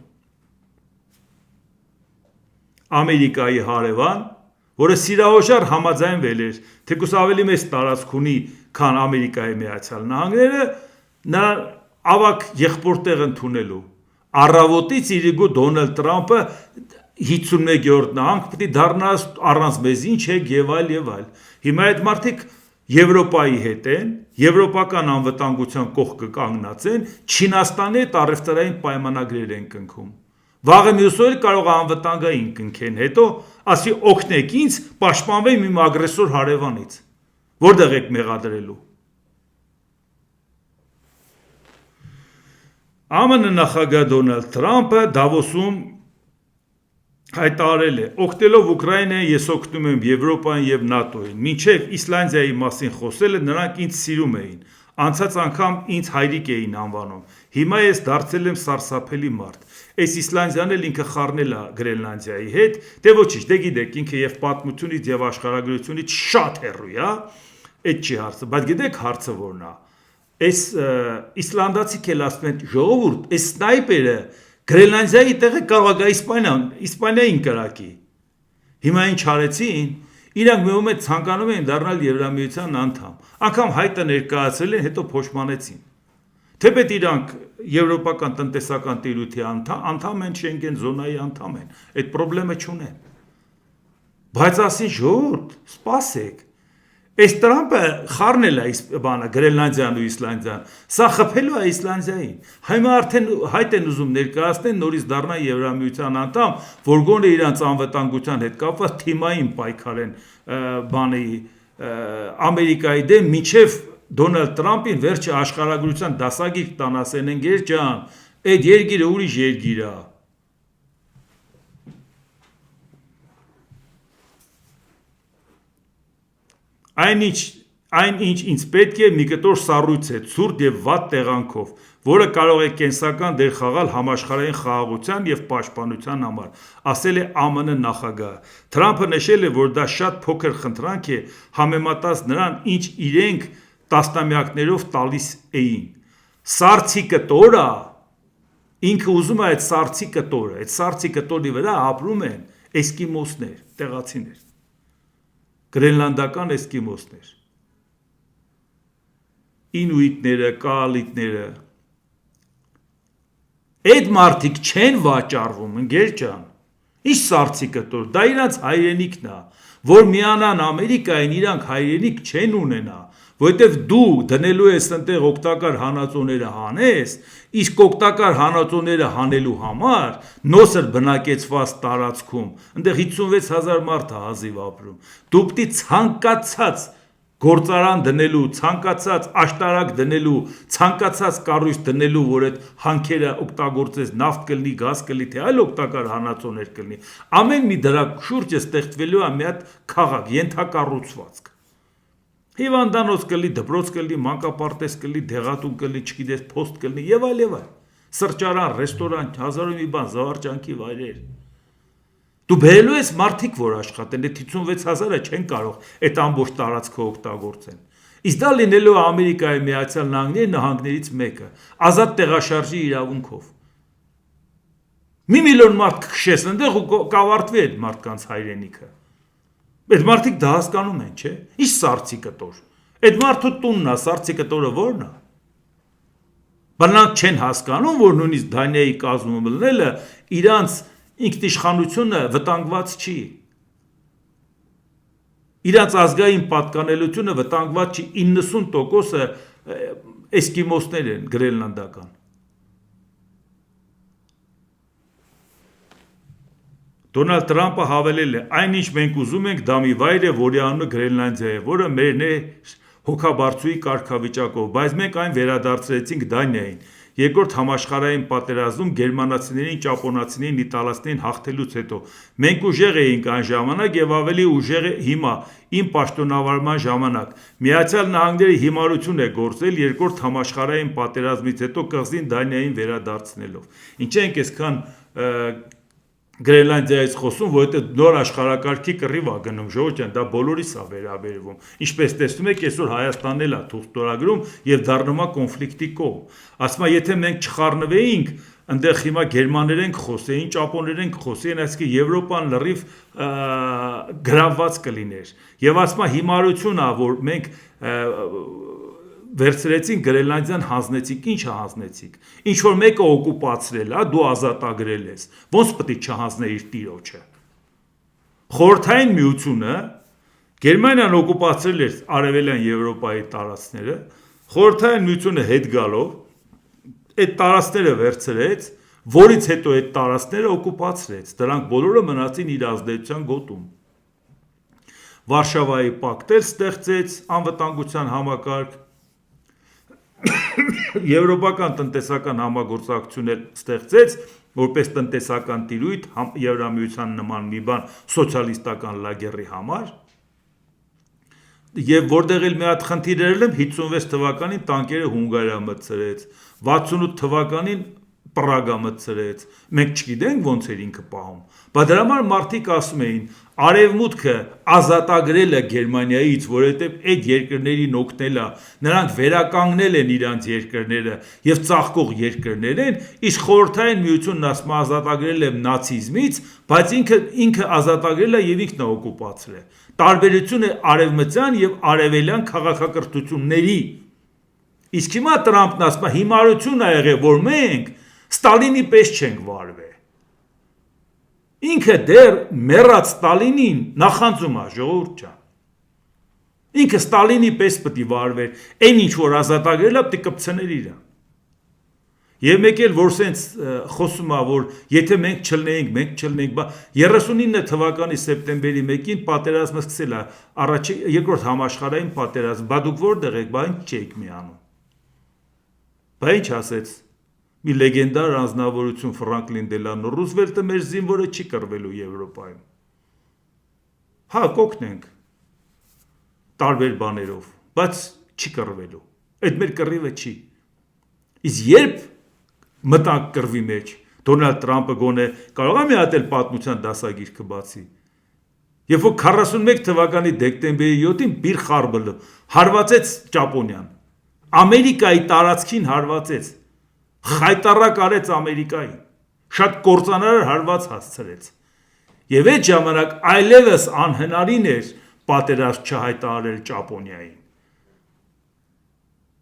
Ամերիկայի հարևան, որը սիրահոժար համաձայնվել էր, թեկուզ ավելի մեծ տարածք ունի, քան Ամերիկայի Միացյալ Նահանգները, նա ավակ եղբորտեղ ընդունելու։ Առավոտից իրիկու Դոնալդ Տրամպը 51-րդ նահանգ պետք է դառնա առանց մեզ ինչ եք եւ այլ եւ այլ։ Հիմա այդ մարդիկ Եվրոպայի հետ են, եվրոպական անվտանգության կողքը կանգնած են, Չինաստանի հետ առևտրային պայմանագրեր են կնքում։ Վաղը մյուս օրը կարող է անվտանգային կնքեն, հետո ասի օգնեք ինձ պաշտպանվեմ իմ ագրեսոր հարևանից։ Որտեղ եք մեղադրելու։ ԱՄՆ նախագահ Դոնալդ Տրամպը Դավոսում հայտարարել է. օգնելով Ուկրաինային ես օգնում եմ Եվրոպային եւ ՆԱՏՕ-ին։ Մինչեւ Իսլանդիայի մասին խոսելը նրանք ինձ սիրում էին։ Անցած անգամ ինձ հայրիկ էին անվանում։ Հիմա ես դարձել եմ սարսափելի մարդ։ Այս Իսլանդիան էլ ինքը խառնել է Գրենլանդիայի հետ, դե ոչինչ, դե գիտեք, ինքը եւ պատմությունից եւ աշխարհագրությունից շատ հեռու է, այդ չի հարցը, բայց գիտեք հարցը որն է։ Այս իսլանդացիք էլ ասում են ժողովուրդ, այս սնայպերը Գրենլանդիայի տեղը կարող է Իսպանիային կրակի։ Հիմա ինչ արեցին, իրանք մեղում է ցանկանում են դառնալ Եվրամիության անդամ։ Անկամ հայտը ներկայացրել են, հետո փոշմանեցին։ Թեպետ իրանք եվրոպական տնտեսական տիրույթի անդամ են, Շենգեն զոնայի անդամ են, այդ խնդրեմը չունեն։ Բայց ասի ժողովուրդ, սպասեք։ Այս Տրամպը խառնել է բանը Գրենլանդիան ու Իսլանդիան, սա խփելու է Իսլանդիային։ Հիմա արդեն հայտ են ուզում ներկայացնեն նորից դառնա Եվրամիության անդամ, որ գոնե իրանց անվտանգության հետ կապված թիմային պայքարեն բանի Ամերիկայի դեմ, մինչև Դոնալդ Տրամպին վերջը աշխարհագրության դասագիր տան ասեն են գեր ջան, այդ երկիրը ուրիշ երկիր է։ Այնինչ ինձ պետք է մի կտոր սառույց է, ցուրտ եւ վատ տեղանքով, որը կարող է կենսական դեր խաղալ համաշխարհային խաղաղության եւ պաշտպանության համար, ասել է ԱՄՆ նախագահը։ Թրամփը նշել է, որ դա շատ փոքր խնդրանք է համեմատած նրան, ինչ իրենք տասնամյակներով տալիս էին։ Սառցի կտորը, ինքը ուզում է այդ սառցի կտորը, այդ սառցի կտորի վրա ապրում են էսկիմոսներ, տեղացիներ, գրենլանդական էսկիմոսներ, ինուիտները, կաալիտները, այդ մարդիկ չեն վաճառվում, ընկեր ջան, ինչ սառցի կտոր, դա իրանց հայրենիքն է, որ միանան Ամերիկային, իրանք հայրենիք չեն ունենա, որովհետև դու դնելու ես ընտեղ օգտակար հանածոները հանես, իսկ օգտակար հանածոները հանելու համար նոսր բնակեցված տարածքում, ընտեղ 56,000 մարդ է հազիվ ապրում, դու պիտի ցանկացած գործարան դնելու, ցանկացած աշտարակ դնելու, ցանկացած կառույց դնելու, որ այդ հանքերը օգտագործես, նավթ կլինի, գազ կլինի, թե այլ օգտակար հանածոներ կլինի, ամեն մի դրա շուրջը ստեղծվելու է մի հատ քաղաք, ենթակառուցվածք։ Հիվանդանոց կլինի, դպրոց կլինի, մանկապարտեզ կլինի, դեղատուն կլինի, չգիտես, փոստ կլինի եւ այլ, սրճարան, ռեստորան, հազար ու մի բան, զվարճանքի վայրեր։ Դու բերելու ես մարդիկ, որ աշխատեն, այդ 56,000-ը չեն կարող այդ ամբողջ տարածքը օգտագործեն։ Իսկ դա լինելու է Ամերիկայի Միացյալ Նահանգներից մեկը, ազատ տեղաշարժի իրավունքով։ Մի միլիոն մարդ կքշես այնտեղ ու կավարտվի այդ մարդկանց հայրենիքը։ Այդ մարդիկ դա հասկանում են, չէ՞։ Ինչ սառցի կտոր։ Այդ մարդու տունն է, սառցի կտորը ո՞րն է։ Բնանք չեն հասկանում, որ նույնիսկ Դանիայի կազմում լինելը իրանց ինքնիշխանությունը վտանգված չի։ Իրանց ազգային պատկանելությունը վտանգված չի, 90%-ը էսկիմոսներ են գրենլանդական։ Դոնալդ Թրամփը հավելել է. այնինչ մենք ուզում ենք, դա մի վայր է, որի անունը Գրենլանդիա է, որը մերն է հոգաբարձուի կարգավիճակով, բայց մենք այն վերադարձրեցինք Դանիային։ Երկրորդ համաշխարհային պատերազմում գերմանացիներին, ճապոնացիներին, իտալացիներին հաղթելուց հետո մենք ուժեղ էինք այն ժամանակ եւ ավելի ուժեղ է հիմա իմ պաշտոնավարման ժամանակ։ Միացյալ Նահանգները հիմարություն է գործել երկրորդ համաշխարհային պատերազմից հետո կղզին Դանիային վերադարձնելով։ Ինչ ենք այսքան Գրենլանդիայից խոսում, որովհետև նոր աշխարհակարգի կռիվ է գնում, ժողովուրդ ջան, դա բոլորիս է վերաբերվում։ Ինչպես տեսնում եք, այսօր Հայաստանն էլ է թուղթ ստորագրում եւ դառնում է կոնֆլիկտի կողմ։ Ասում է, եթե մենք չխառնվեինք, այնտեղ հիմա գերմաներեն խոսեին, ճապոներեն խոսեին, այսինքն Եվրոպան լրիվ գրավված կլիներ։ Եվ ասում է, հիմարություն է, որ մենք վերցրեցին Գրենլանդիան հանձնեցիք, ինչը հանձնեցիք։ Ինչ որ մեկը օկուպացրել է, դու ազատագրել ես։ Ոնց պետք է չհանձնեիր տիրոջը։ Խորհրդային միությունը Գերմանիան օկուպացրել էր արևելյան Եվրոպայի տարածքները, Խորհրդային միությունը հետ գալով այդ տարածքները վերցրեց, որից հետո այդ տարածքները օկուպացրեց։ Դրանք բոլորը մնացին իր ազդեցության գոտում։ Վարշավայի պակտ ստեղծեց անվտանգության համակարգ, Եվրոպական տնտեսական համագործակցություն ստեղծեց, որպես տնտեսական տիրույթ Եվրամիության նման մի բան սոցիալիստական լագերի համար, եւ որտեղ էլ մի հատ խնդիր եղել, 56 թվականին տանկերը Հունգարիա մտցրեց, 68 թվականին Պրագա մտցրեց, մենք չգիտենք ոնց էր ինքը պահում, բայց դրա համար մարդիկ ասում էին, արևմուտքը ազատագրել է Գերմանիայից, որովհետև այդ երկրներին օգնել է, նրանք վերականգնել են իրանց երկրները եւ ծաղկող երկրներ են, իսկ խորհրդային միությունն ասում է ազատագրել է նացիզմից, բայց ինքը ազատագրել է եւ ինքն է օկուպացրել։ Տարբերությունը արևմտյան եւ արևելյան քաղաքակրթությունների։ Իսկ հիմա Տրամփն ասում է հիմարություն է եղել, որ մենք Ստալինի պես չենք վարվել։ Ինքը դեռ մեռած Ստալինին նախանձում է, ժողովուրդ ջան։ Ինքը Ստալինի պես պետք է վարվեր, այն ինչ որ ազատագրել է, պետք է կպցներ իրան։ Եվ մեկ էլ որ սենց խոսում է, որ եթե մենք չլնեինք, 39 թվականի սեպտեմբերի 1-ին պատերազմը սկսել է, երկրորդ համաշխարհային պատերազմ, բա դուք որտեղ եք, բա ինչ չեք միանում։ Բա ինչ ասեց մի լեգենդար անձնավորություն Ֆրանկլին Դելանո Ռուզվելտը մեր զինվորը չի կռվելու Եվրոպայում։ Հա, կօգնենք։ տարբեր բաներով, բայց չի կռվելու։ Այդ մեր կռիվը չի։ Իսկ երբ մտանք կռվի մեջ, Դոնալդ Տրամպը գոնե կարող է մի հատ էլ պատմության դասագիրքը բացի։ Երբ որ 41 թվականի դեկտեմբերի 7-ին Բիլ Խարբլը հարվածեց Ճապոնիան, Ամերիկայի տարածքին հարվածեց, խայտառակ արեց Ամերիկային, շատ կործանարար հարված հասցրեց։ Եւ այդ ժամանակ այլևս անհնարին էր պատերազմ չհայտարարել Ճապոնիային։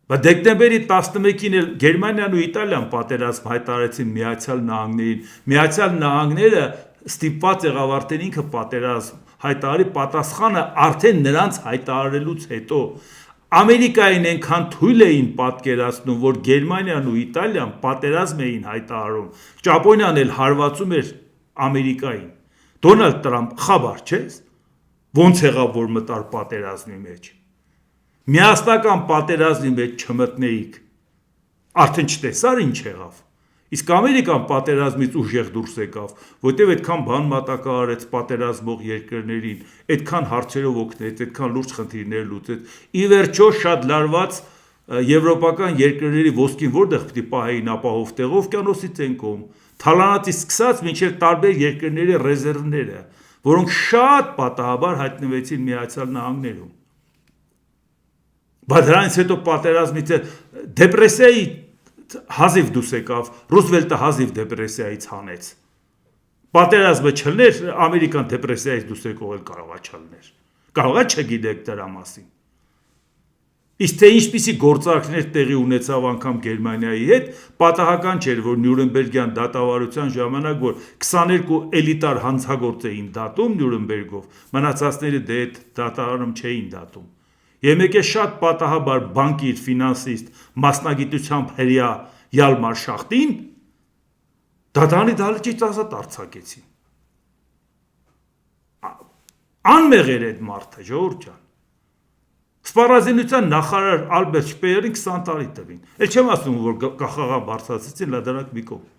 Բայց դեկտեմբերի 11-ին էլ Գերմանիան ու Իտալիան պատերազմ հայտարարեցին Միացյալ Նահանգներին։ Միացյալ Նահանգները ստիպված եղավ արդեն ինքը պատերազմ հայտարարի, պատասխանը արդեն նրանց հայտարարելուց հետո Ամերիկային այնքան թույլ էին պատկերացնում, որ Գերմանիան ու Իտալիան պատերազմ էին հայտարարում, Ճապոնիան էլ հարվածում էր Ամերիկային։ Դոնալդ Տրամփ խաբար չես, ոնց եղավ որ մտար պատերազմի մեջ։ Միասնական պատերազմի մեջ չմտնեիք, արդեն չտեսար ինչ եղավ։ Իսկ Ամերիկան պատերազմից ուժեղ դուրս եկավ, որտեղ այդքան բան մատակարարեց պատերազմող երկրներին, այդքան հարցերով օգնեց, այդքան լուրջ խնդիրներ լուծեց։ Ի վերջո շատ լարված եվրոպական երկրների ոսկին որտեղ պիտի պահեին ապահով տեղով օվկիանոսից են կողմ, թալանացից սկսած մինչև տարբեր երկրների ռեզերվները, որոնք շատ պատահաբար հայտնվեցին Միացյալ Նահանգներում։ Բայց դրանից հետո պատերազմից դեպրեսիայի հազիվ դուրս եկավ, Ռուզվելտը հազիվ դեպրեսիայից հանեց։ Պատերազմը չլներ, Ամերիկան դեպրեսիայից դուրս եկողել կարողա չլներ։ Կարողա չգիտեք դրա մասին։ Իսկ թե ինչպիսի գործարքներ տեղի ունեցավ անգամ Գերմանիայի հետ, պատահական չէր, որ Նյուրնբերգյան դատավարության ժամանակ, որ 22 էլիտար հանցագործ էին դատում Նյուրնբերգով, մնացածները դե այդ դատարանում չէին դատում։ Եվ մեկ է շատ պատահաբար բանկիր, ֆինանսիստ, մասնագիտությամբ հրյա Յալմար Շախտին դատարանի դահլիճից ազատ արձակեցին։ Անմեղ էր այդ մարդը, ժողովուրդ ջան։ Սպառազինության նախարար Ալբերտ Շպեերին 20 տարի տվին։ Էլ չեմ ասում, որ կախաղան բարձրացեցին, լադրանք մի կողմ։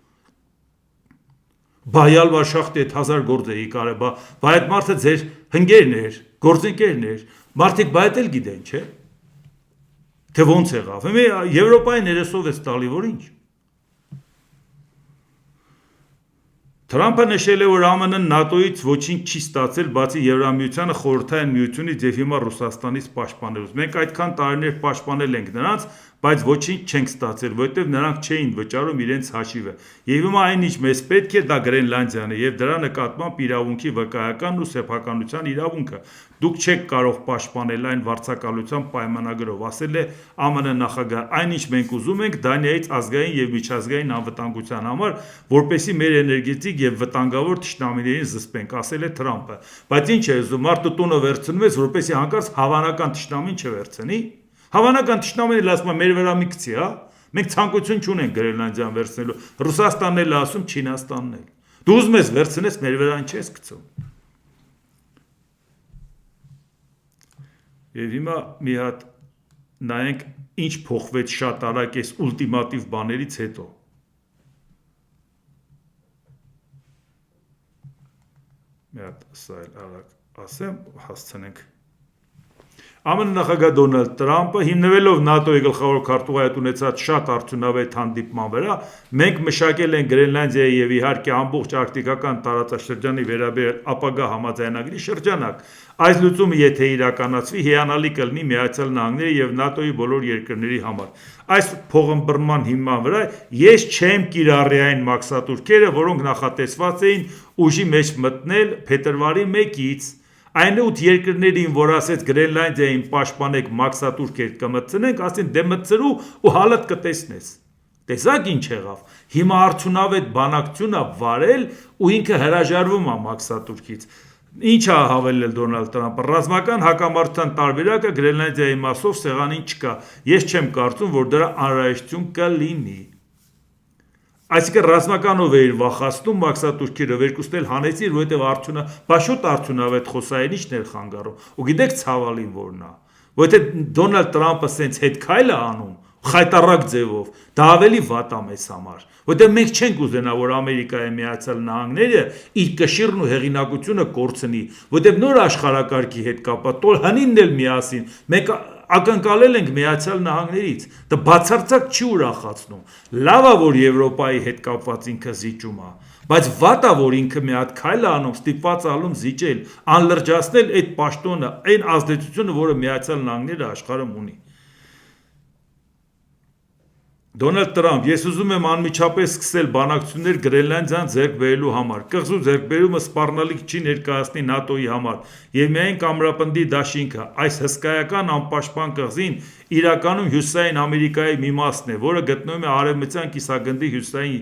Բա Յալմար Շախտի այդ 1000 գործ էի կարել, բա այդ մարդը ձեր հնգերն էր, գործընկերն էր, մարդիկ բա այդ էլ գիտեն, չէ՞։ Թե ոնց եղավ։ Եվրոպայի ներեսով է տալի, որ ինչ։ Թրամփը նշել է, որ ԱՄՆ-ն ՆԱՏՕ-ից ոչինչ չի ստացել, բացի Եվրամիությանը, Խորհրդային Միությունից եւ հիմա Ռուսաստանից պաշտպանելուց։ Մենք այդքան տարիներ պաշտպանել ենք նրանց, բայց ոչինչ չենք ստացել, որովհետեւ նրանք չէին վճարում իրենց հաշիվը։ Եվ հիմա այնինչ մեզ պետք է, դա Գրենլանդիան է, եւ դրա նկատմամբ իրավունքի վկայական ու սեփականության իրավունքը։ Դուք չեք կարող պաշտպանել այն վարձակալության պայմանագրով, ասել է ԱՄՆ նախագահ։ Այնինչ մենք ուզում ենք Դանիայից ազգային եւ միջազգային անվտանգության համար, որպեսզի մեր էներգետիկ եւ վտանգավոր թշնամիներին զսպենք, ասել է Թրամփը։ Բայց ինչ է ուզում, մարդու տունը վերցնում ես, որպեսզի հանկարծ հավանական թշնամին չվերցնի։ Հավանական թշնամին ասում է մեր վրա մի գցի, հա։ Մենք ցանկություն չունենք Գրենլանդիան վերցնելու։ Ռուսաստանն էլ ասում, Չինաստանն էլ։ Դու ուզում ես վերցնես, մեր վրա ինչ ես գցում։ Եվ հիմա մի հատ նայենք ինչ փոխվեց շատ արագ այս ուլտիմատիվ բաներից հետո։ Մի հատ սա էլ արագ ասեմ, հասցնենք։ ԱՄՆ նախագահ Դոնալդ Տրամփը հիմնվելով ՆԱՏՕ-ի գլխավոր քարտուղարհետ ունեցած շատ արդյունավետ հանդիպման վրա, մենք մշակել ենք Գրենլանդիայի եւ իհարկե ամբողջ արկտիկական տարածաշրջանի վերաբերյալ ապագա համաձայնագրի շրջանակ։ Այս լուծումը եթե իրականացվի, հիանալի կլինի Միացյալ Նահանգների եւ ՆԱՏՕ-ի բոլոր երկրների համար։ Այս փողմբռնման հիման վրա ես չեմ կիրառի այն մաքսատուրքերը, որոնք նախատեսված էին ուժի մեջ մտնել փետրվարի 1-ից։ Այն 8 երկրներին, որ ասեց Գրենլանդիային պաշտպանեք մաքսատուրքեր կմտցնենք, ասին դե մտցրու ու հալդ կտեսնես։ Տեսակ ինչ եղավ։ Հիմա արդյունավետ բանակցություն է վարել ու ինքը հրաժարվում է մաքսատուրքից։ Ինչ է հավելել Դոնալդ Տրամփը։ Ռազմական հակամարտության տարբերակը Գրենլանդիայի մասով սեղանին չկա։ Ես չեմ կարծում, որ դրա անհրաժեշտություն կլինի։ Այսինքն ռազմականով էր վախացնում մաքսատուրքերը, երկուսն էլ հանեցին, որովհետև բաշուտ արդյունավետ խոսային ինչն էր խանգարում։ Ու գիտեք ցավալին որն է, որովհետև Դոնալդ Տրամփը սենց հետ քայլ է անում, խայտառակ ձևով, դա ավելի վատ է մեզ համար, որտեղ մենք չենք ուզենա, որ Ամերիկայի Միացյալ Նահանգները իր կշիռն ու հեղինակությունը կորցնի, որտեղ նոր աշխարհակարգի հետ կապված, տոր հնինն էլ միասին, մենք ակնկալել ենք Միացյալ Նահանգներից, դա բացարձակ չի ուրախացնում, լավ է, որ Եվրոպայի հետ կապված ինքը զիջում է, բայց վատ է, որ ինքը մի հատ քայլ է անում, ստիպված ալում զիջել, անլրջացնել այդ պաշտոնը, այն ազդեցությունը, որը Միացյալ Նահանգները աշխարհում ունի։ Դոնալդ Տրամփ, ես ուզում եմ անմիջապես սկսել բանակցություններ Գրենլանդիան ձեռք բերելու համար։ Կղզու ձեռքբերումը սպառնալիք չի ներկայացնի ՆԱՏՕ-ի համար, եւ միայն կամրապնդի դաշինքը։ Այս հսկայական անպաշտպան կղզին իրականում Հյուսիսային Ամերիկայի մի մասն է, որը գտնվում է Արևմտյան կիսագնդի հյուսիսային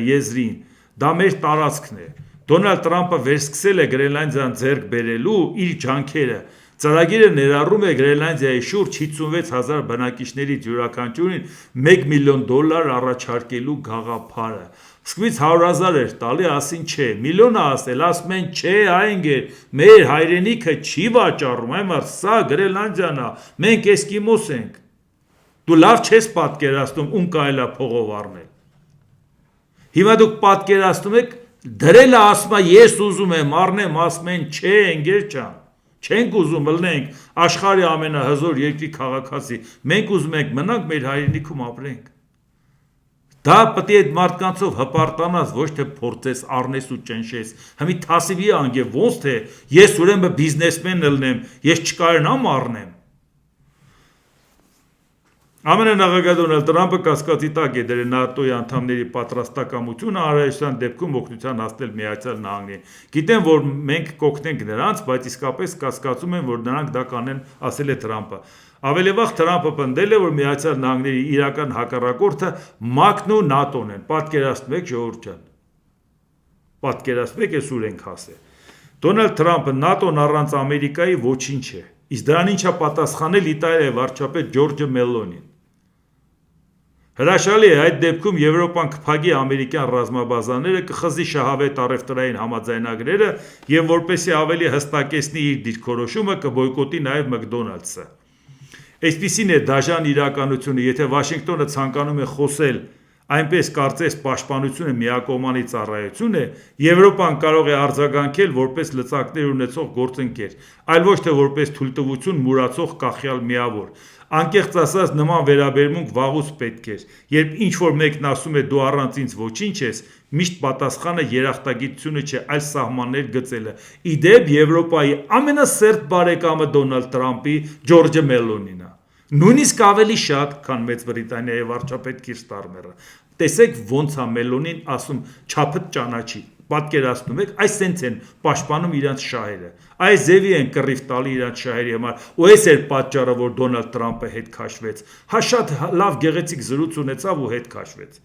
եզրին։ Դա մեր տարածքն է։ Դոնալդ Տրամփը վերսկսել է Գրենլանդիան ձեռք բերելու իր ջանքերը։ Ծրագիրը ներառում է Գրենլանդիայի շուրջ 56,000 բնակիչներից յուրաքանչյուրին $1 միլիոն առաջարկելու գաղափարը։ Սկզբից 100,000 էր տալի, ասին չէ, միլիոն ասել, ասում են չէ, այնգեր, մեր հայրենիքը չի վաճառում, այմար, սա Գրենլանդիան է, մենք էսկիմոս ենք։ Դու լավ չես պատկերացնում, ում կարելի է փողով առնել։ Հիմա դուք պատկերացնում եք, դրելը ասում է, ես ուզում եմ առնեմ, ասում են չէ, ընկեր ջան։ Չենք ուզում ըլնենք աշխարհի ամենահզոր երկրի քաղաքացի, մենք ուզում ենք մնանք մեր հայրենիքում ապրենք։ Դա պետք է այդ մարդկանցով հպարտանաս, ոչ թե փորձես առնես ու ճնշես։ Հիմա թասիվի անգե ոնց թե ես ուրեմն բիզնեսմեն ըլնեմ, ես չկարենամ առնեմ։ ԱՄՆ նախագահ Դոնալդ Տրամփը կասկածի տակ է դրել ՆԱՏՕ-ի անդամների պատրաստակամությունը անհրաժեշտության դեպքում օգնության հասնել Միացյալ Նահանգներին։ Գիտեմ, որ մենք կօգնենք նրանց, բայց իսկապես կասկածում եմ, որ նրանք դա կանեն, ասել է Տրամփը։ Ավելի վաղ Տրամփը պնդել է, որ Միացյալ Նահանգների իրական հակառակորդը ՄԱԿ-ն ու ՆԱՏՕ-ն են։ Պատկերացնում եք, ժողովուրդ ջան։ Պատկերացնում եք, այս ուր ենք հասել։ Դոնալդ Տրամփը ՆԱՏՕ-ն առանց Ամերիկայի ոչինչ է։ Իսկ դրան ինչա պատասխանել Իտալիայի վարչապետ Ջորջո Մելոնին։ Հրաշալի է, այդ դեպքում Եվրոպան կփակի ամերիկյան ռազմաբազաները, կխզի շահավետ առևտրային համաձայնագրերը եւ որպեսզի ավելի հստակեցնի իր դիրքորոշումը, կբոյկոտի նաեւ McDonald's-ը։ Այսպիսին է դաժան իրականությունը, եթե Վաշինգտոնը ցանկանում է խոսել այնպես կարծես պաշտպանությունը միակողմանի ծառայություն է, Եվրոպան կարող է արձագանքել որպես լծակներ ունեցող գործընկեր, այլ ոչ թե որպես թույլտվություն մուրացող կախյալ միավոր։ Անկեղծ ասած, նման վերաբերմունք վաղուց պետք էր, երբ ինչ-որ մեկն ասում է դու առանց ինձ ոչինչ ես, միշտ պատասխանը երախտագիտությունը չէ, այլ սահմաններ գծելը։ Իդեպ Եվրոպայի ամենասերտ բարեկամը Դոնալդ Տրամփի Ջորջո Մելոնին է։ Նույնիսկ ավելի շատ, քան Մեծ Բրիտանիայի վարչապետ Կիր Ստարմերը։ Տեսեք ոնց է Մելոնին ասում չափդ ճանաչի։ Պատկերացնում եք, այս սենց են պաշտպանում իրանց շահերը։ Այս ձևի են կռիվ տալի իրանց շահերի համար, ու այս էր պատճառը, որ Դոնալդ Տրամփը հետ քաշվեց։ Հա շատ լավ գեղեցիկ զրույց ունեցավ ու հետ քաշվեց։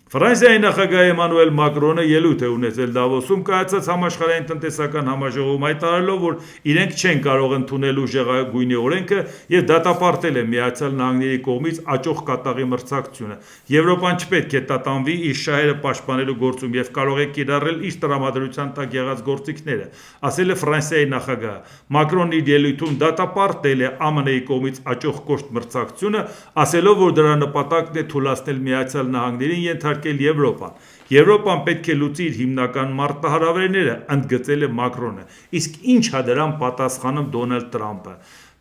Ֆրանսիայի նախագահ Էմանուել Մակրոնը ելույթ է ունեցել Դավոսում կայացած համաշխարհային տնտեսական համաժողովում, հայտարարելով, որ իրենք չեն կարող ընդունել ուժեղագույնի օրենքը եւ դատապարտել է Միացյալ Նահանգների կողմից աճող կատաղի մրցակցությունը։ Եվրոպան չպետք է տատանվի իր շահերը պաշտպանելու գործում եւ կարող է կիրառել իր տրամադրության տակ եղած գործիքները, ասել է Ֆրանսիայի նախագահը։ Մակրոնն իր ելույթում դատապարտել է ԱՄՆ-ի կողմից աճող կոշտ մրցակցությունը, ասելով, որ դրա նպատակն է թույլատնել Միացյալ Նահանգներին ենթարկել Եվրոպան։ Եվրոպան պետք է լուծի իր հիմնական մարտահրավերները, ընդգծել է Մակրոնը։ Իսկ ինչ է դրան պատասխանում Դոնալդ Տրամփը։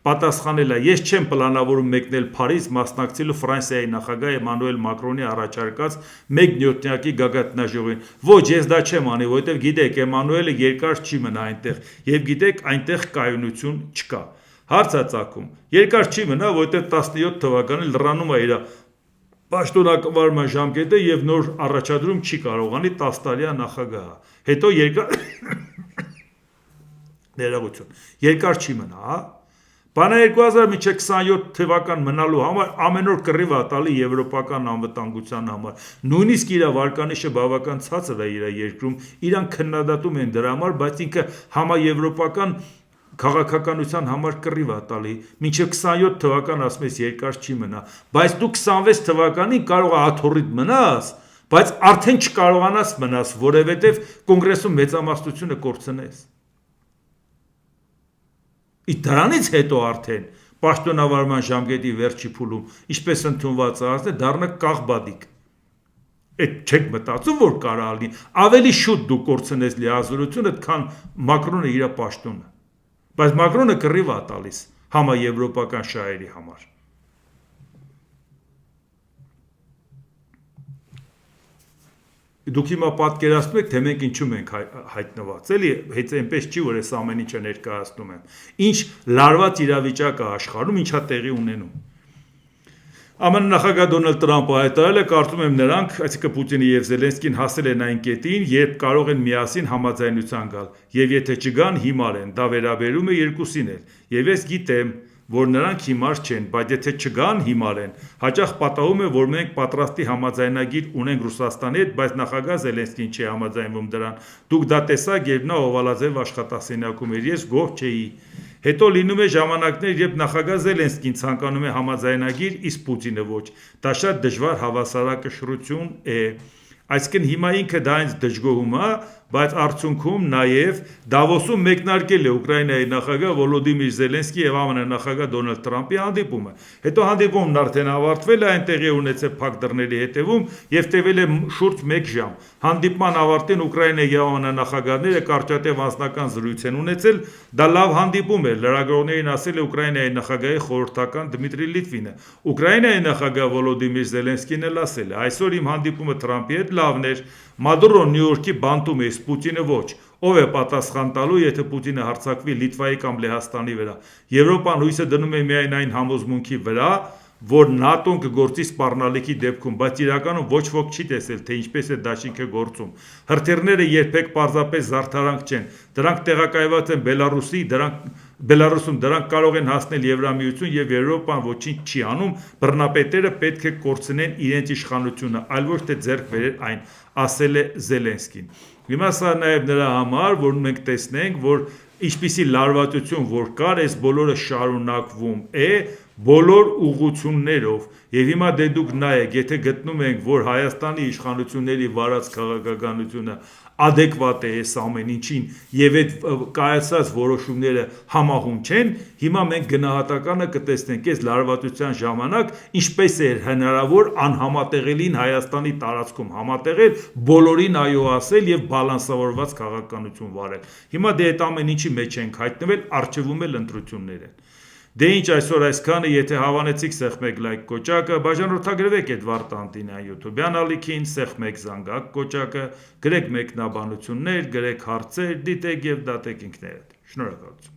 Պատասխանել է. ես չեմ պլանավորում մեկնել Փարիզ մասնակցելու Ֆրանսիայի նախագահ Էմանուել Մակրոնի առաջարկած մեկ նյութնակի գագաթնաժողովին։ Ոչ, ես դա չեմ անի, որովհետև գիտեք, Էմանուելը երկար չի մնա այնտեղ, եւ գիտեք, այնտեղ կայունություն չկա։ Հարց է ծագում։ Երկար չի մնա, որովհետև 17 թվականին լրանում է իր պաշտոնակատարման ժամկետը եւ նոր առաջադրում չի կարողանի 10 տարյա նախագահը։ Հետո երկար ներողություն։ Երկար չի մնա, հա։ Բանը 2027 թվական մնալու համար ամեն օր կռիվ է տալի եվրոպական անվտանգության համար։ Նույնիսկ իր վարկանիշը բավական ցածր է իր երկրում, իրան քննադատում են դրա համար, բայց ինքը համաեվրոպական քաղաքականության համար կռիվ է տալի։ Մինչև 27 թվական ասում ես երկար չի մնա, բայց դու 26 թվականին կարող է աթոռիդ մնաս, բայց արդեն չկարողանաս մնաս, որովհետև կոնգրեսում մեծամասնությունը կորցնես։ Դրանից հետո արդեն պաշտոնավարման ժամկետի վերջի փուլում, ինչպես ընդունված է, դառնա կաղբադիկ։ Այդ չեք մտածում, որ կարա լինի ավելի շուտ դու կորցնես լիազորությունը, քան Մակրոնը իր պաշտոնը։ Բայց Մակրոնը կռիվ է տալիս համաեվրոպական շահերի համար։ Դուք հիմա պատկերացնում եք, թե մենք ինչու ենք հայտնված, էլի, հենց այնպես չի, որ այս ամեն ինչը ներկայացնում եմ։ Ինչ լարված իրավիճակ է աշխարհում, ինչա տեղի ունենում։ ԱՄՆ նախագահ Դոնալդ Տրամպը հայտարարել է, կարծում եմ նրանք, այսինքն Պուտինը եւ Զելենսկին հասել են այն կետին, երբ կարող են միասին համաձայնության գալ, եւ եթե չգան, հիմար են, դա վերաբերում է երկուսին էլ։ Եվ ես գիտեմ, որ նրանք հիմար չեն, բայց եթե չգան, հիմար են։ Հաճախ պատահում է, որ մենք պատրաստի համաձայնագիր ունենք Ռուսաստանի հետ, բայց նախագահ Զելենսկին չի համաձայնվում դրան։ Դուք դա տեսաք, երբ նա Օվալաձև աշխատասենյակում էր, ես գոհ չէի։ Հետո լինում է ժամանակներ, երբ նախագահ Զելենսկին ցանկանում է համաձայնագիր, իսկ Պուտինը ոչ։ Դա շատ դժվար հավասարակշռություն է։ Այսինքն հիմա ինքը դա ինձ դժգոհում է, բայց արդյունքում նաև Դավոսում մեկնարկել է Ուկրաինայի նախագահ Վոլոդիմիր Զելենսկի եւ ԱՄՆ նախագահ Դոնալդ Տրամպի հանդիպումը։ Հետո հանդիպումն արդեն ավարտվել է, այնտեղի ունեցել փակ դռների հետևում եւ տևել է շուրջ 1 ժամ։ Հանդիպման ավարտին Ուկրաինայի եւ ԱՄՆ նախագահները կարճատև անձնական զրույց են ունեցել։ Դա լավ հանդիպում էր, լրագրողներին ասել է Ուկրաինայի նախագահի խորհրդական Դմիտրի Լիտվինը։ Ուկրաինայի նախագահ Վոլոդիմիր Զելենսկին էլ ասել է. այսօր իմ հանդիպումը Տրամպի հետ լավն էր։ Մադուրոն Նյու Յորքի բանտում է, Պուտինը ոչ։ Ով է պատասխան տալու, եթե Պուտինը հարձակվի Լիտվայի կամ Լեհաստանի վրա։ Եվրոպան հույսը դնում է միայն այն համոզմունքի վրա, որ ՆԱՏՕ-ն կգործի սպառնալիքի դեպքում, բայց իրականում ոչ ոք չի տեսել, թե ինչպես է դաշինքը գործում։ Հրթիռները երբեք պարզապես զարդարանք չեն, դրանք տեղակայված են Բելարուսում, դրանք կարող են հասնել Եվրամիություն եւ Եվրոպան ոչինչ չի անում, բռնապետերը պետք է կորցնեն իրենց իշխանությունը, այլ ոչ թե ձեռք բերեն այն, ասել է Զելենսկին։ Հիմա սա նաեւ նրա համար, որ մենք տեսնենք, որ ինչպիսի լարվածություն որ կար, այս բոլորը շարունակվում է բոլոր ուղղություններով եւ հիմա դե դուք նայեք, եթե գտնում ենք, որ Հայաստանի իշխանությունների վարած քաղաքականությունը adekvat է այս ամեն ինչին եւ այդ կայացած որոշումները համահուն չեն, հիմա մենք գնահատականը կտեսնենք այս լարվածության ժամանակ ինչպես է հնարավոր անհամատեղելին Հայաստանի տարածքում համատեղել, բոլորին այո ասել եւ բալանսավորված քաղաքականություն վարել։ Հիմա դե այդ ամեն ինչի մեջ ենք հայտնվել, արժևում էլ ընտրություններ են։ Դե ինչ այսօր այսքանը, եթե հավանեցիք սեղմեք լայք կոճակը, բաժանորդագրվեք Էդվարդ Տանտինյան YouTube-յան ալիքին, սեղմեք զանգակ կոճակը, գրեք մեկնաբանություններ, գրեք հարցեր, դիտեք եւ դատեք ինքներդ։ Շնորհակալություն։